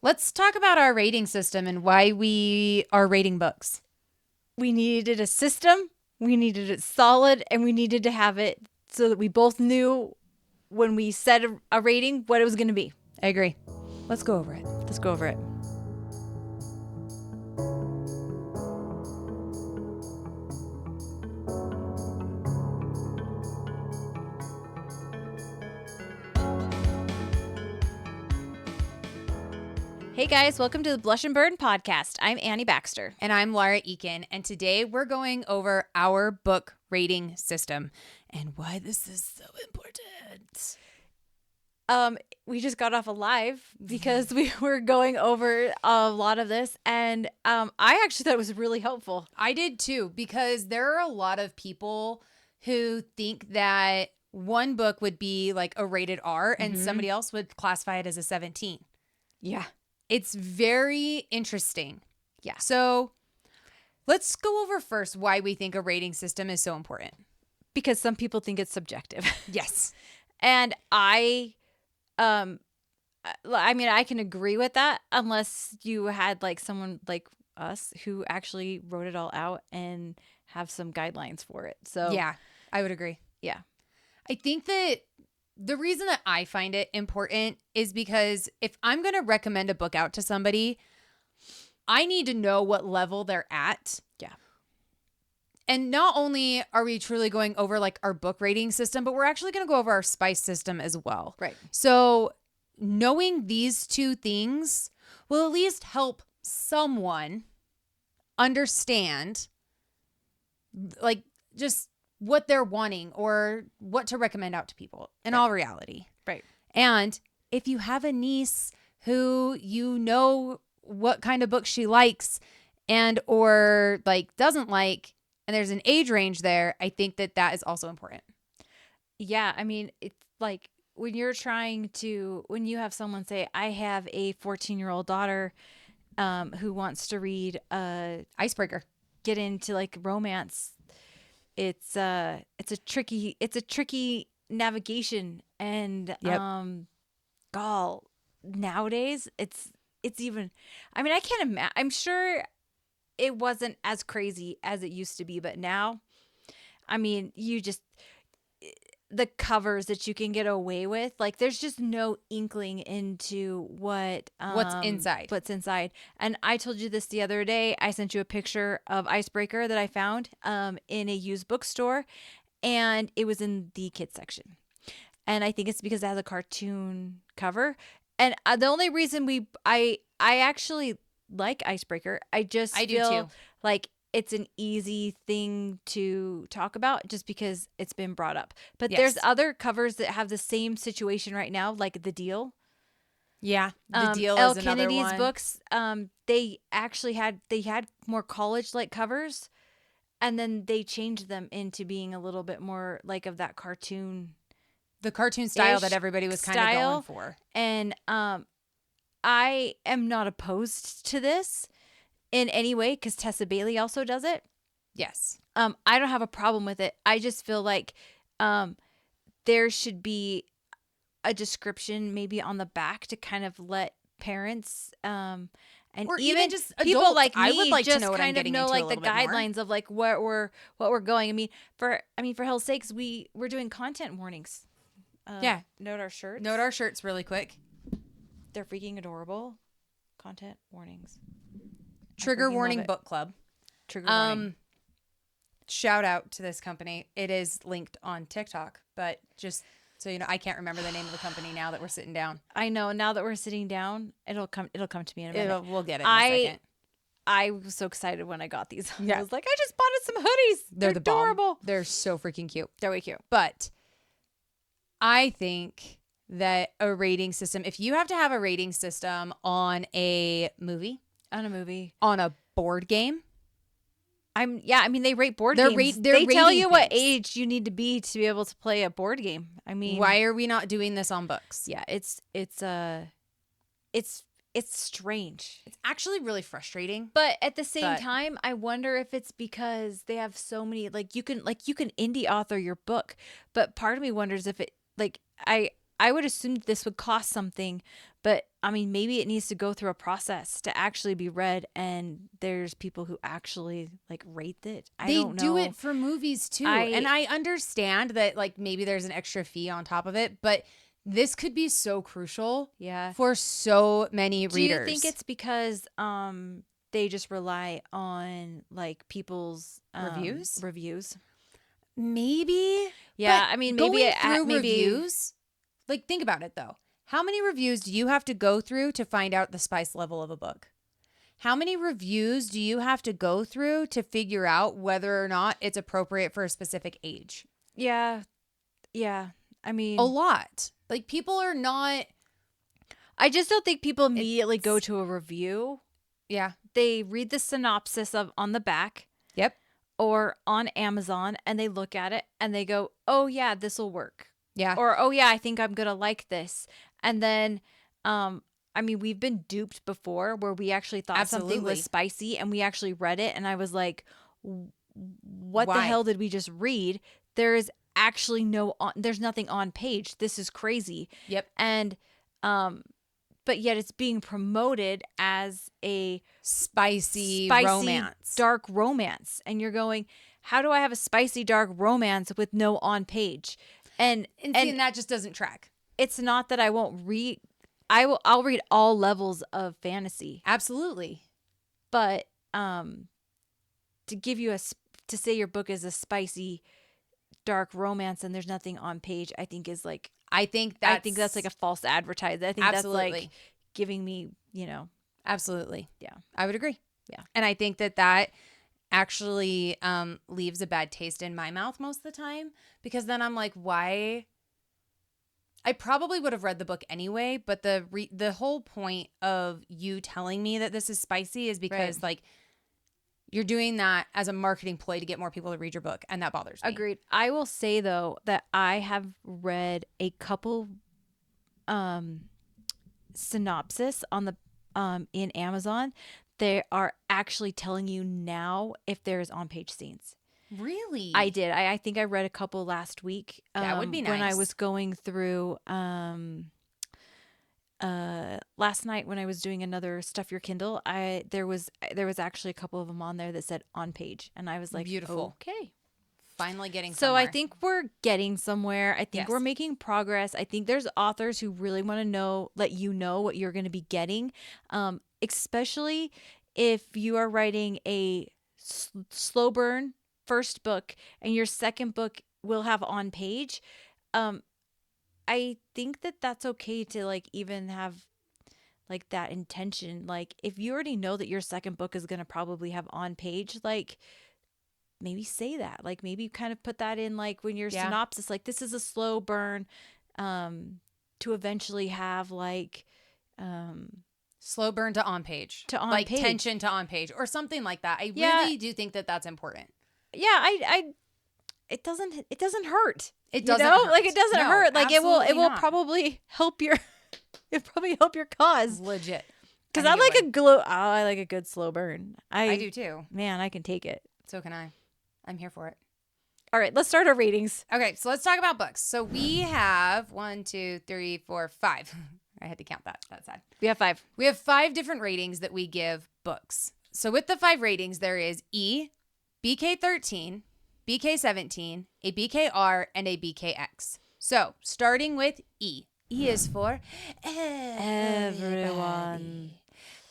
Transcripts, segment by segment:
Let's talk about our rating system and why we are rating books. We needed a system, we needed it solid, and we needed to have it so that we both knew when we set a rating what it was going to be. I agree. Let's go over it. Let's go over it. Hey guys, welcome to the Blush and Burn podcast. I'm Annie Baxter. And I'm Laura Eakin, and today we're going over our book rating system and why this is so important. We just got off a live because we were going over a lot of this, and I actually thought it was really helpful. I did too, because there are a lot of people who think that one book would be like a rated R and somebody else would classify it as a 17. Yeah. It's very interesting. Yeah. So let's go over first why we think a rating system is so important. Because some people think it's subjective. Yes. And I mean, I can agree with that unless you had like someone like us who actually wrote it all out and have some guidelines for it. So yeah, I would agree. Yeah. I think that the reason that I find it important is because if I'm going to recommend a book out to somebody, I need to know what level they're at. Yeah. And not only are we truly going over like our book rating system, but we're actually going to go over our spice system as well. Right. So knowing these two things will at least help someone understand like just what they're wanting or what to recommend out to people in all reality. Right. And if you have a niece who you know what kind of book she likes and or like doesn't like, and there's an age range there, I think that that is also important. Yeah. I mean, it's like when you have someone say, I have a 14-year-old daughter who wants to read Icebreaker, get into like romance. It's a tricky navigation, and nowadays it's even, I mean, I can't imagine, I'm sure it wasn't as crazy as it used to be, but now, I mean, the covers that you can get away with, like there's just no inkling into what's inside. And I told you this the other day. I sent you a picture of Icebreaker that I found in a used bookstore, and it was in the kids section. And I think it's because it has a cartoon cover. And the only reason I actually like Icebreaker, I do too. Like it's an easy thing to talk about just because it's been brought up. But there's other covers that have the same situation right now, like The Deal. Yeah, The Deal L. is another Kennedy's one. books, they actually had more college-like covers, and then they changed them into being a little bit more like of that cartoon. The cartoon style that everybody was kind of going for. And I am not opposed to this in any way because Tessa Bailey also does it. Yes. I don't have a problem with it. I just feel like there should be a description maybe on the back to kind of let parents and or even just people adults. like me I would like just to know what kind I'm getting of know into like a the little bit more. guidelines of like what we're going. I mean, for hell's sakes, we're doing content warnings. Yeah. Note our shirts. Note our shirts really quick. They're freaking adorable. Content warnings. Trigger warning book club. Trigger warning. Shout out to this company. It is linked on TikTok, but just so you know, I can't remember the name of the company now that we're sitting down. I know. Now that we're sitting down, it'll come to me in a minute. We'll get it in a second. I was so excited when I got these. Yeah. I was like, I just bought us some hoodies. They're adorable. Bomb. They're so freaking cute. They're way cute. But I think that a rating system, if you have to have a rating system on a movie, on a board game. I mean, they rate board games. They tell you what age you need to be able to play a board game. I mean, why are we not doing this on books? Yeah, it's strange. It's actually really frustrating. But at the same time, I wonder if it's because they have so many, like you can indie author your book, but part of me wonders if it, like, I would assume this would cost something, but I mean, maybe it needs to go through a process to actually be read, and there's people who actually like rate it. I don't know. They do it for movies too. And I understand that like maybe there's an extra fee on top of it, but this could be so crucial for so many readers. Do you think it's because they just rely on like people's reviews? Maybe. Yeah, I mean, maybe reviews. Like, think about it though. How many reviews do you have to go through to find out the spice level of a book? How many reviews do you have to go through to figure out whether or not it's appropriate for a specific age? Yeah. Yeah. I mean, a lot. Like, people are not. I just don't think people immediately go to a review. Yeah. They read the synopsis on the back. Yep. Or on Amazon, and they look at it and they go, oh yeah, this will work. Yeah. Or, oh yeah, I think I'm going to like this. And then, I mean, we've been duped before where we actually thought something was spicy and we actually read it. And I was like, what the hell did we just read? There is actually there's nothing on page. This is crazy. Yep. And, but yet it's being promoted as a spicy romance, dark romance. And you're going, how do I have a spicy, dark romance with no on page? And that just doesn't track. It's not that I won't read. I'll read all levels of fantasy. Absolutely. But to give you to say your book is a spicy, dark romance and there's nothing on page, I think is like, I think that's like a false advertisement. I think that's like giving me, Absolutely. Yeah. I would agree. Yeah. And I think that actually leaves a bad taste in my mouth most of the time, because then I'm like, why? I probably would have read the book anyway, but the whole point of you telling me that this is spicy is because like you're doing that as a marketing ploy to get more people to read your book, and that bothers me. Agreed. I will say though that I have read a couple synopsis on the in Amazon. They are actually telling you now if there's on-page scenes. Really? I did. I think I read a couple last week. That would be nice. When I was going through last night when I was doing another Stuff Your Kindle, there was actually a couple of them on there that said on page, and I was like, beautiful. Okay. Finally getting somewhere. So I think we're getting somewhere. I think yes. we're making progress. I think there's authors who really want to let you know what you're going to be getting, especially if you are writing a slow burn first book and your second book will have on page. I think that's okay to like even have like that intention. Like if you already know that your second book is going to probably have on page, like maybe say that, like maybe kind of put that in like when your synopsis, like this is a slow burn to eventually have like slow burn to on page, like tension to on page or something like that. I really do think that's important. Yeah, it doesn't hurt. It doesn't hurt. Like it doesn't hurt. Like it will probably help your cause. Legit. Because I like a good slow burn. I do too. Man, I can take it. So can I. I'm here for it. All right, let's start our ratings. Okay, so let's talk about books. So we have 1, 2, 3, 4, 5. I had to count that side. We have 5. We have 5 different ratings that we give books. So with the 5 ratings, there is E, BK13, BK17, a BKR, and a BKX. So starting with E. E is for everyone.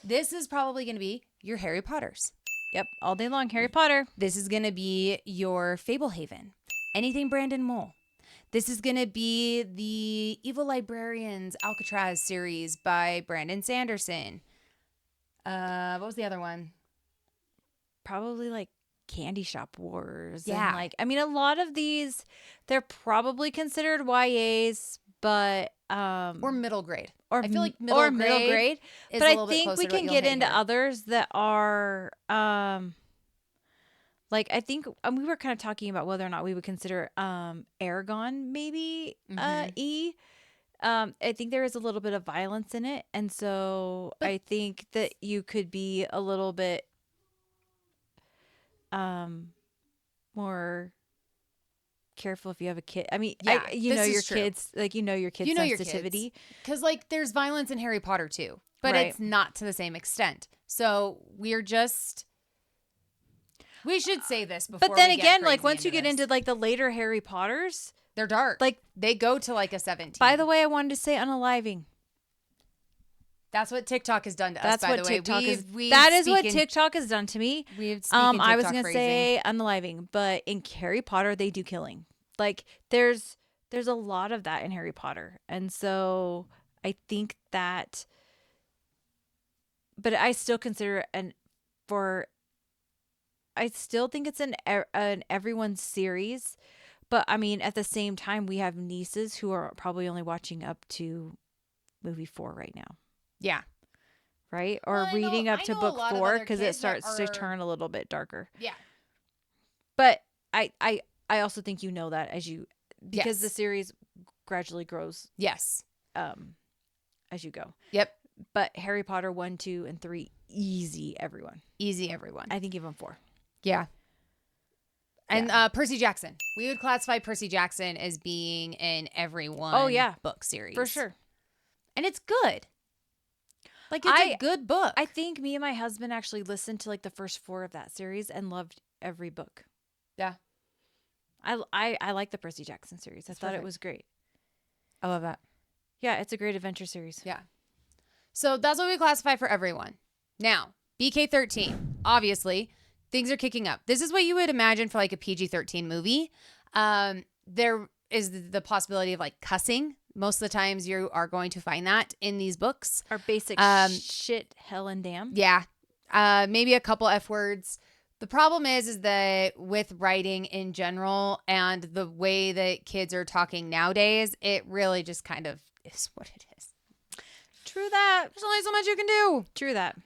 This is probably going to be your Harry Potters. Yep, all day long, Harry Potter. This is going to be your Fablehaven. Anything Brandon Mole. This is going to be the Evil Librarians Alcatraz series by Brandon Sanderson. What was the other one? Probably like Candy Shop Wars. Yeah. And like, I mean, a lot of these, they're probably considered YAs, but or middle grade. Or I feel like middle grade. Is but a I little bit think closer we to what can you'll get hit into here. others that are like I think we were kind of talking about whether or not we would consider Aragon maybe E. I think there is a little bit of violence in it, and so I think that you could be a little bit more careful if you have a kid. I mean, Yeah, you this know is your true. kids, like you know your kids' sensitivity. Because like there's violence in Harry Potter too, but Right. it's not to the same extent. So we should say this before. But then we get again, like crazy once you get this. into like the later Harry Potters, they're dark. like they go to like a 17. By the way, I wanted to say unaliving. That's what TikTok has done to us. That's by what the way, TikTok is. That is what TikTok has done to me. I was gonna say unaliving, but in Harry Potter they do killing. Like there's a lot of that in Harry Potter, and so I think that. But I still consider I still think it's an everyone's series, but I mean at the same time we have nieces who are probably only watching up to movie 4 right now. Yeah. Right? Or reading up to book 4 because it starts to turn a little bit darker. Yeah. But I also think you know that because the yes. series gradually grows. Yes. As you go. Yep. But Harry Potter 1, 2, and 3, easy everyone. Easy everyone. I think even 4. Yeah. And Percy Jackson. We would classify Percy Jackson as being in everyone book series. For sure. And it's good. Like it's a good book. I think me and my husband actually listened to like the first 4 of that series and loved every book. Yeah. I like the Percy Jackson series. I thought perfect. It was great. I love that. Yeah, it's a great adventure series. Yeah. So that's what we classify for everyone. Now, BK13. Obviously, things are kicking up. This is what you would imagine for like a PG-13 movie. There is the possibility of like cussing. Most of the times you are going to find that in these books. Our basic shit, hell, and damn. Yeah. Maybe a couple F words. The problem is that with writing in general and the way that kids are talking nowadays, it really just kind of is what it is. True that. There's only so much you can do. True that.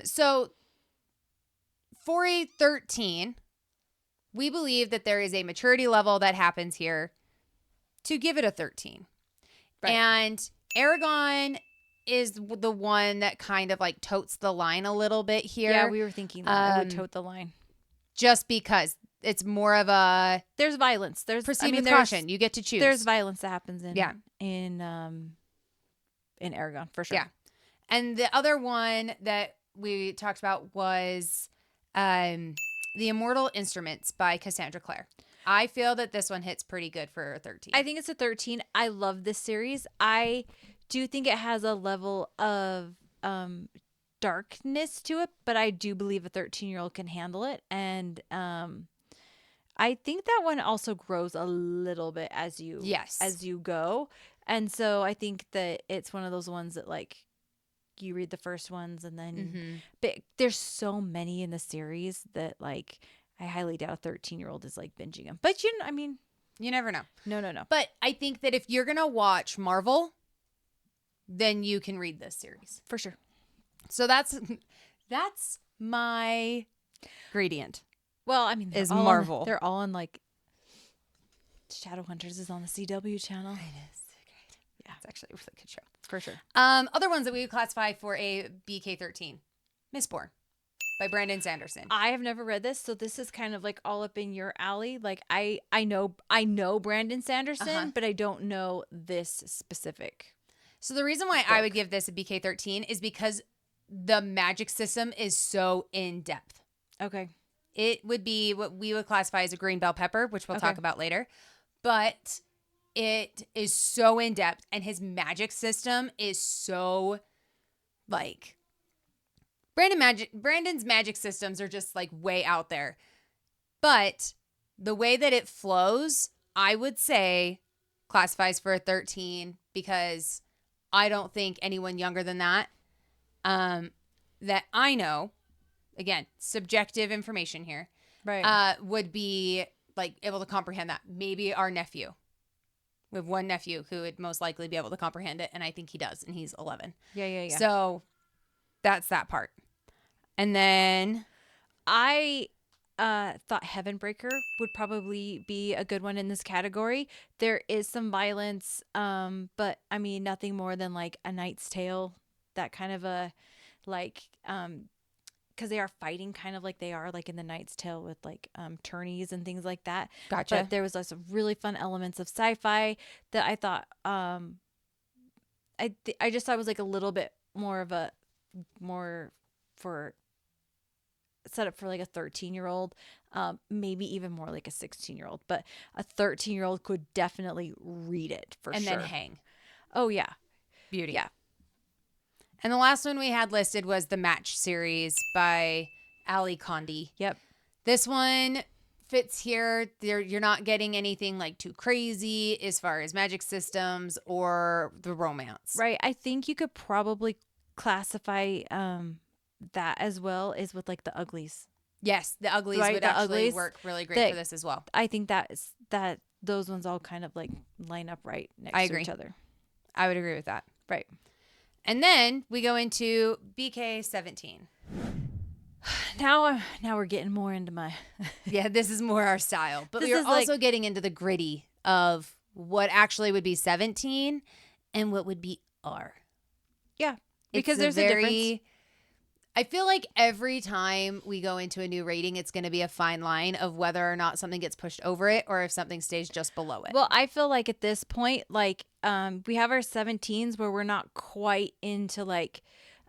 So for a 13, we believe that there is a maturity level that happens here to give it a 13. Right. And Aragon is the one that kind of like totes the line a little bit here. Yeah, we were thinking that it would tote the line. Just because it's more of a... There's violence. Proceed with caution. You get to choose. There's violence that happens in Aragon, for sure. Yeah. And the other one that we talked about was The Immortal Instruments by Cassandra Clare. I feel that this one hits pretty good for a 13. I think it's a 13. I love this series. I do think it has a level of darkness to it, but I do believe a 13-year-old can handle it. And I think that one also grows a little bit as you go. And so I think that it's one of those ones that like you read the first ones and then but there's so many in the series that like I highly doubt a 13-year-old is like binging them. But you never know. No. But I think that if you're going to watch Marvel, then you can read this series. For sure. So that's my gradient. Well, I mean, is Marvel. They're all on like Shadowhunters is on the CW channel. It is great. Yeah, it's actually a really good show. For sure. Other ones that we would classify for a BK13. Mistborn by Brandon Sanderson. I have never read this, so this is kind of like all up in your alley. Like I know Brandon Sanderson, but I don't know this specific. So the reason why I would give this a BK13 is because the magic system is so in depth. Okay. It would be what we would classify as a green bell pepper, which we'll talk about later. But it is so in depth, and his magic system is so like Brandon's magic systems are just like way out there. But the way that it flows, I would say classifies for a 13 because I don't think anyone younger than that that I know, again, subjective information here, right, would be like able to comprehend that. Maybe our nephew. We have one nephew who would most likely be able to comprehend it, and I think he does, and he's 11. Yeah. So that's that part. And then I thought Heavenbreaker would probably be a good one in this category. There is some violence, but I mean nothing more than like A Knight's Tale, that kind of a like because they are fighting kind of like they are like in the Knight's Tale with like tourneys and things like that. Gotcha. But there was like some really fun elements of sci-fi that I thought I just thought it was like a little bit more of a for set up for like a 13-year-old, maybe even more like a 16-year-old, but a 13-year-old could definitely read it for and sure. then hang. Oh yeah. Beauty. Yeah. And the last one we had listed was the Match series by Ali Condi. Yep. This one fits here. You're not getting anything like too crazy as far as magic systems or the romance. Right. I think you could probably classify that as well as with like the uglies. Yes, the uglies Right, would the actually uglies work really great for this as well. I think that those ones all kind of like line up right next to each other. I would agree with that. Right. And then we go into BK 17. Now we're getting more into my Yeah, this is more our style. But This we're is also like- getting into the gritty of what actually would be 17 and what would be R. Yeah. Because It's there's a difference. I feel like every time we go into a new rating, it's going to be a fine line of whether or not something gets pushed over it or if something stays just below it. Well, I feel like at this point, like we have our 17s where we're not quite into like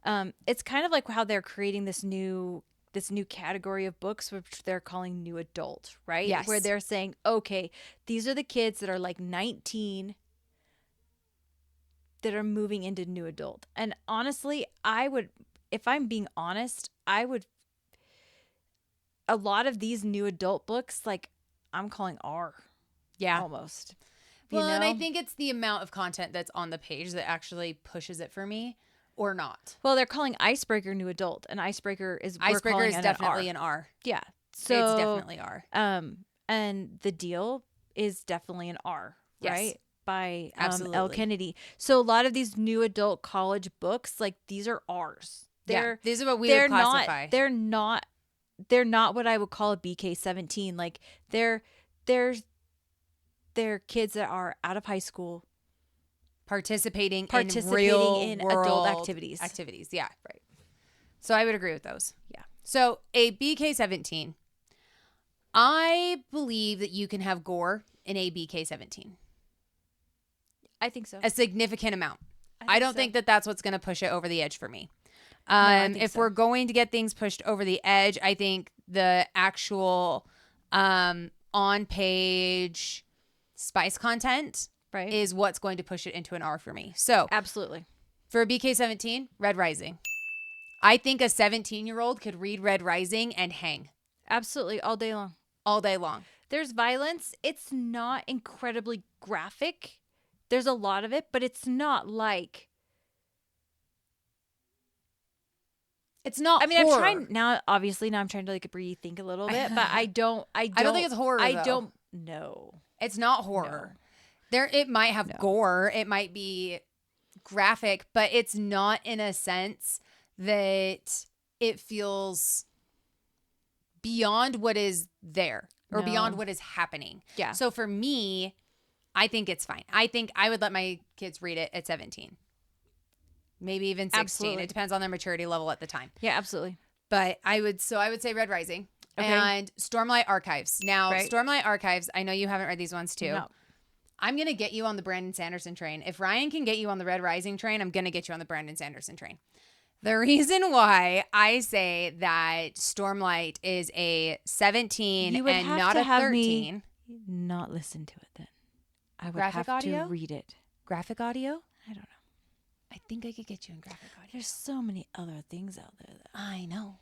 it's kind of like how they're creating this new category of books which they're calling new adult, right? Yes. Where they're saying, okay, these are the kids that are like 19 that are moving into new adult. And honestly, if I'm being honest, a lot of these new adult books, like I'm calling R. Yeah. Almost. Well, and I think it's the amount of content that's on the page that actually pushes it for me or not. Well, they're calling Icebreaker new adult, and Icebreaker is definitely an R. Yeah. So it's definitely R. And The Deal is definitely an R, Yes. right? By Absolutely. L. Kennedy. So a lot of these new adult college books, like these are R's. These are what we would classify. They're not what I would call a BK 17. Like they're kids that are out of high school participating in adult world activities. Yeah. Right. So I would agree with those. Yeah. So a BK 17. I believe that you can have gore in a BK 17. I think so. A significant amount. I don't think that that's what's going to push it over the edge for me. If we're going to get things pushed over the edge, I think the actual on-page spice content is what's going to push it into an R for me. So absolutely. For BK 17, Red Rising. I think a 17-year-old could read Red Rising and hang. Absolutely. All day long. All day long. There's violence. It's not incredibly graphic. There's a lot of it, but it's not like... It's not. I mean, horror. I'm trying now. Obviously, now I'm trying to like rethink a little bit, but I don't think it's horror. I though. Don't know. It's not horror. No. It might have gore. It might be graphic, but it's not in a sense that it feels beyond what is there or beyond what is happening. Yeah. So for me, I think it's fine. I think I would let my kids read it at 17. Maybe even 16. Absolutely. It depends on their maturity level at the time. Yeah, absolutely. But I would say Red Rising and Stormlight Archives. Now, Stormlight Archives, I know you haven't read these ones too. No. I'm going to get you on the Brandon Sanderson train. If Ryan can get you on the Red Rising train, I'm going to get you on the Brandon Sanderson train. The reason why I say that Stormlight is a 17 and not a 13. Not listen to it then. I would Graphic have audio? to read it. Graphic audio? I don't know. I think I could get you in graphic audio. There's so many other things out there. I know.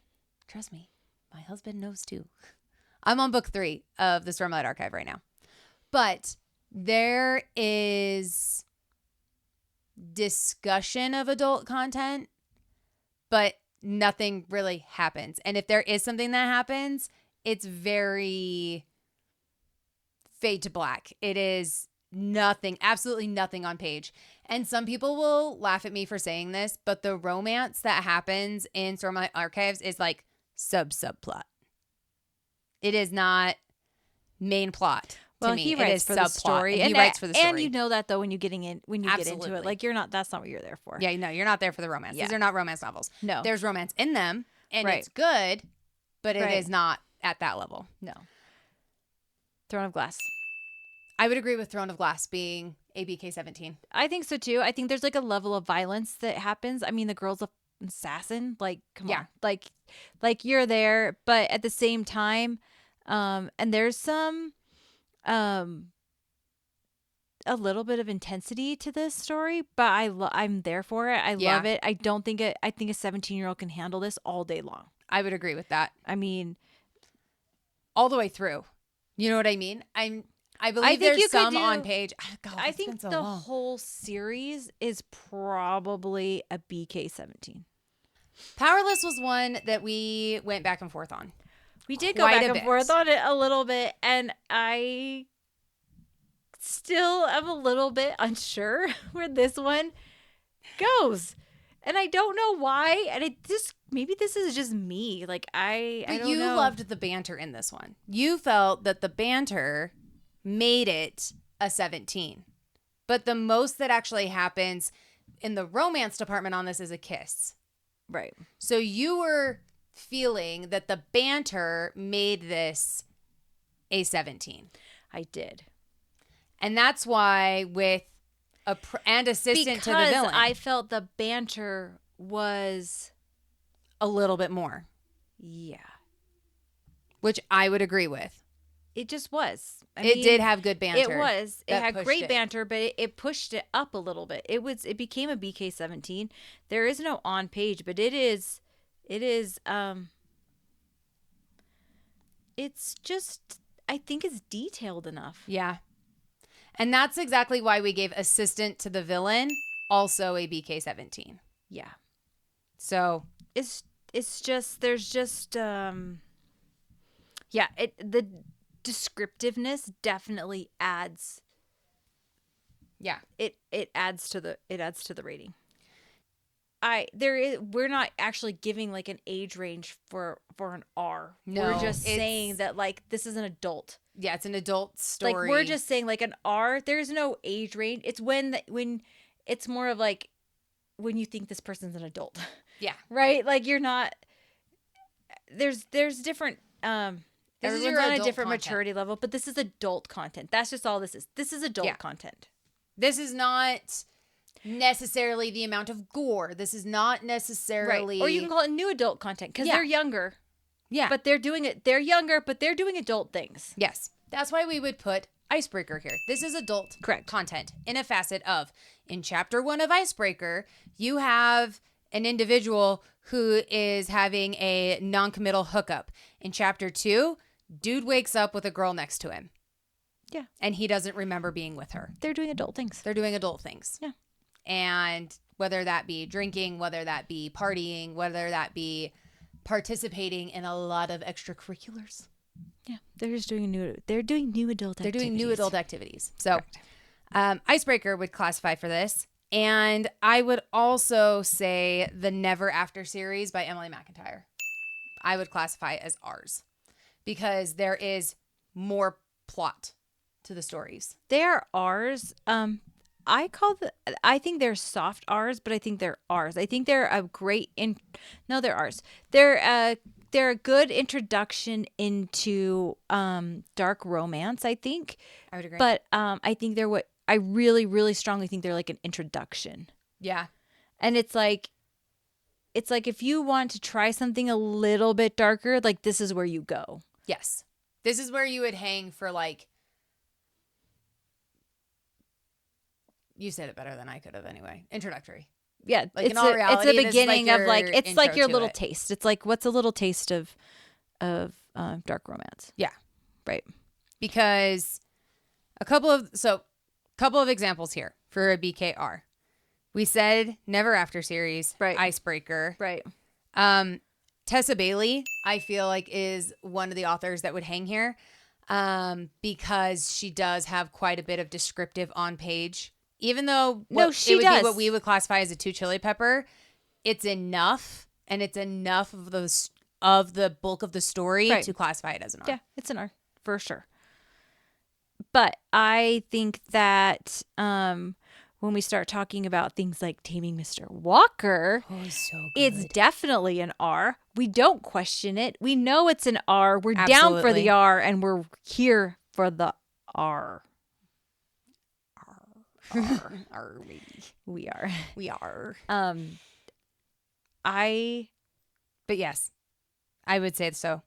Trust me. My husband knows too. I'm on book 3 of the Stormlight Archive right now. But there is discussion of adult content, but nothing really happens. And if there is something that happens, it's very fade to black. It is nothing, absolutely nothing on page. And some people will laugh at me for saying this, but the romance that happens in Stormlight Archives is like subplot. It is not main plot. Well, to me. he writes for the story, and he writes for the story. And you know that though when you get into it, like that's not what you're there for. Yeah, no, you're not there for the romance. Yeah. These are not romance novels. No, there's romance in them, And Right. it's good, but it Right. is not at that level. No. Throne of Glass. I would agree with Throne of Glass being a BK-17. I think so too. I think there's like a level of violence that happens. I mean, the girl's a assassin. Like, come Yeah. on. Like you're there, but at the same time, and there's some a little bit of intensity to this story, but I'm there for it. I love it. I don't think I think a 17-year-old can handle this all day long. I would agree with that. I mean, all the way through. You know what I mean? I believe think you there's could some do- on page. God, I it's been think so the long. whole series is probably a BK-17. Powerless was one that we went back and forth on. We did go Quite back a and bit. forth on it a little bit, and I still am a little bit unsure where this one goes. And I don't know why. And maybe this is just me. Like I But don't you know. loved the banter in this one. You felt that the banter made it a 17. But the most that actually happens in the romance department on this is a kiss. Right. So you were feeling that the banter made this a 17. I did. And that's why with and assistant to the Because villain, I felt the banter was a little bit more, yeah. which I would agree with. It just was. It did have good banter. It was. It that had pushed great it. banter, but it pushed it up a little bit. It became a BK-17. There is no on page, but it's just, I think it's detailed enough. Yeah. And that's exactly why we gave assistant to the villain also a BK-17. Yeah. So It's just, there's just the descriptiveness definitely adds. yeah. It adds to the rating. We're not actually giving like an age range for an R. No, we're just it's- saying that like this is an adult. Yeah, it's an adult story. Like we're just saying like an R. There's no age range. It's when it's more of like when you think this person's an adult. Yeah. Right? Like you're not. There's different. This is Everyone's your on a adult different content. maturity level, but this is adult content. That's just all this is. This is adult content. This is not necessarily the amount of gore. This is not necessarily Right. Or you can call it new adult content because they're younger. Yeah. But they're doing it. They're younger, but they're doing adult things. Yes. That's why we would put Icebreaker here. This is adult content in a facet of, in chapter 1 of Icebreaker, you have an individual who is having a non-committal hookup. In chapter 2, dude wakes up with a girl next to him. Yeah. And he doesn't remember being with her. They're doing adult things. They're doing adult things. Yeah. And whether that be drinking, whether that be partying, whether that be participating in a lot of extracurriculars. Yeah. They're just doing new adult activities. They're doing new adult activities. So Icebreaker would classify for this. And I would also say the Never After series by Emily McIntyre. I would classify as ours because there is more plot to the stories. They are ours. I think they're soft R's, but I think they're ours. I think they're a great they're ours. They're a good introduction into dark romance, I think. I would agree. But I think I really, really strongly think they're like an introduction. Yeah. And it's like if you want to try something a little bit darker, like this is where you go. Yes. This is where you would hang for like, you said it better than I could have anyway. Introductory. Yeah, Like it's in all reality, it's a this is beginning like of like your it's like intro your to little it. taste. It's like what's a little taste of dark romance. Yeah. Right. Because a couple of examples here for a BKR. We said Never After series, Right. Icebreaker. Right. Tessa Bailey, I feel like, is one of the authors that would hang here because she does have quite a bit of descriptive on page. Even though she it would does. be what we would classify as a 2 chili pepper, it's enough, and it's enough of the bulk of the story Right. to classify it as an R. Yeah, it's an R for sure. But I think that when we start talking about things like Taming Mr. Walker, Oh, so good. it's definitely an R. We don't question it. We know it's an R. We're down for Absolutely. the R, and we're here for the R. Our baby. We are. We are. But yes, I would say so.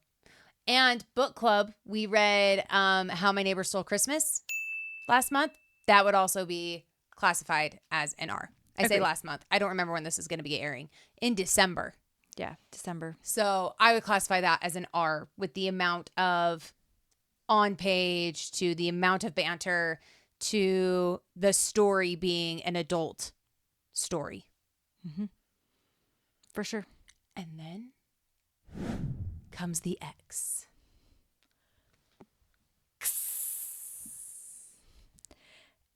And book club, we read How My Neighbor Stole Christmas last month. That would also be classified as an R. I say Agreed. last month. I don't remember when this is going to be airing. In December. Yeah, December. So I would classify that as an R with the amount of on page to the amount of banter to the story being an adult story. Mm-hmm. For sure. And then comes the X.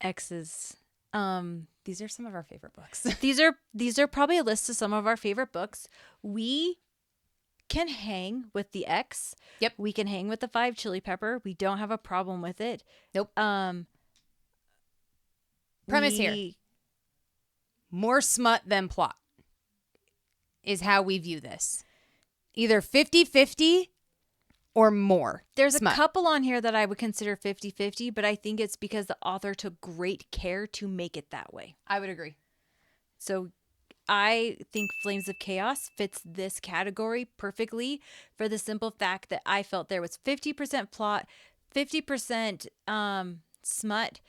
X's. These are some of our favorite books. These are probably a list of some of our favorite books. We can hang with the X. Yep. We can hang with the 5 chili pepper. We don't have a problem with it. Nope. Premise here. More smut than plot is how we view this. Either 50-50 or more. There's smut. a couple on here that I would consider 50-50, but I think it's because the author took great care to make it that way. I would agree. So I think Flames of Chaos fits this category perfectly for the simple fact that I felt there was 50% plot, 50% smut,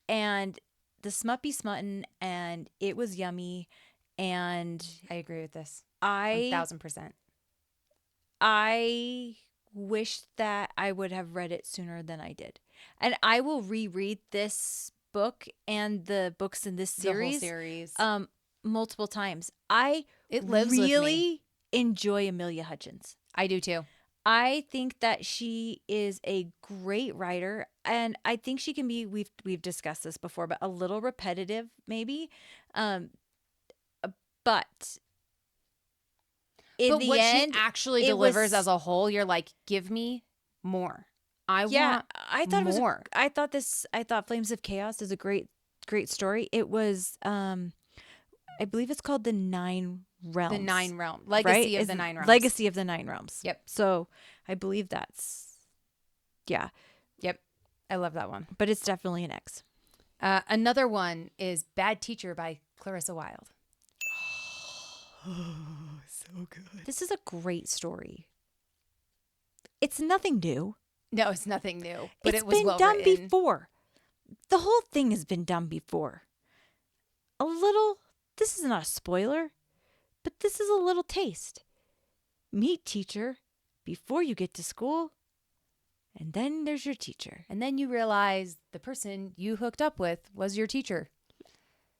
and the smut be smuttin', and it was yummy, and I agree with this. 1,000%. I wish that I would have read it sooner than I did. And I will reread this book and the books in this series, The whole series. Multiple times. I It lives with me. really enjoy Amelia Hutchins. I do too. I think that she is a great writer, and I think she can be, we've discussed this before, but a little repetitive maybe. But in the what end, she actually it delivers was- as a whole, you're like, give me more. I want I thought more. I thought Flames of Chaos is a great story. It was I believe it's called The Nine Realms. The Nine Realms. Legacy of the Nine Realms. Legacy of the Nine Realms. Yep. So I believe that's, yeah. Yep. I love that one. But it's definitely an X. Another one is Bad Teacher by Clarissa Wilde. So good. This is a great story. It's nothing new. No, it's nothing new. But It's it was been well done written. before. The whole thing has been done before. This is not a spoiler, but this is a little taste. Meet teacher before you get to school, and then there's your teacher. And then you realize the person you hooked up with was your teacher.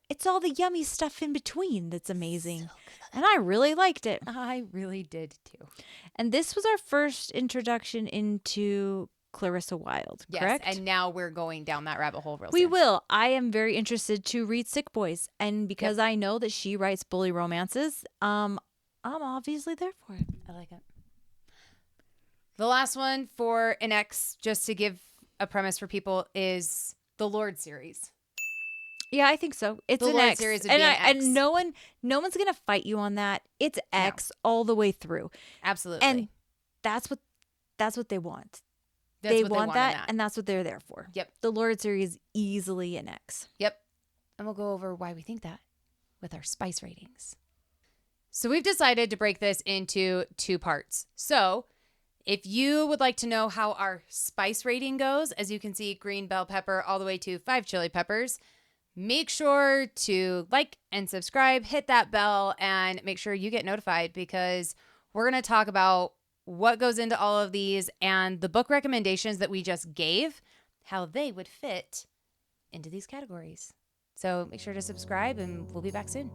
It's all the yummy stuff in between that's amazing. And I really liked it. I really did too. And this was our first introduction into Clarissa Wilde, correct? Yes, and now we're going down that rabbit hole real We soon. will. I am very interested to read Sick Boys. And because I know that she writes bully romances, I'm obviously there for it. I like it. The last one for an X, just to give a premise for people, is the Lord series. Yeah, I think so. It's The an Lord X. series would And, be an X. and no one's gonna fight you on that. It's X all the way through. Absolutely. And that's what they want. That's They what want in that, and that's what they're there for. Yep. The Lord series easily an X. Yep. And we'll go over why we think that with our spice ratings. So we've decided to break this into 2 parts. So if you would like to know how our spice rating goes, as you can see, green bell pepper all the way to 5 chili peppers, make sure to like and subscribe, hit that bell, and make sure you get notified, because we're going to talk about what goes into all of these and the book recommendations that we just gave, how they would fit into these categories. So make sure to subscribe, and we'll be back soon.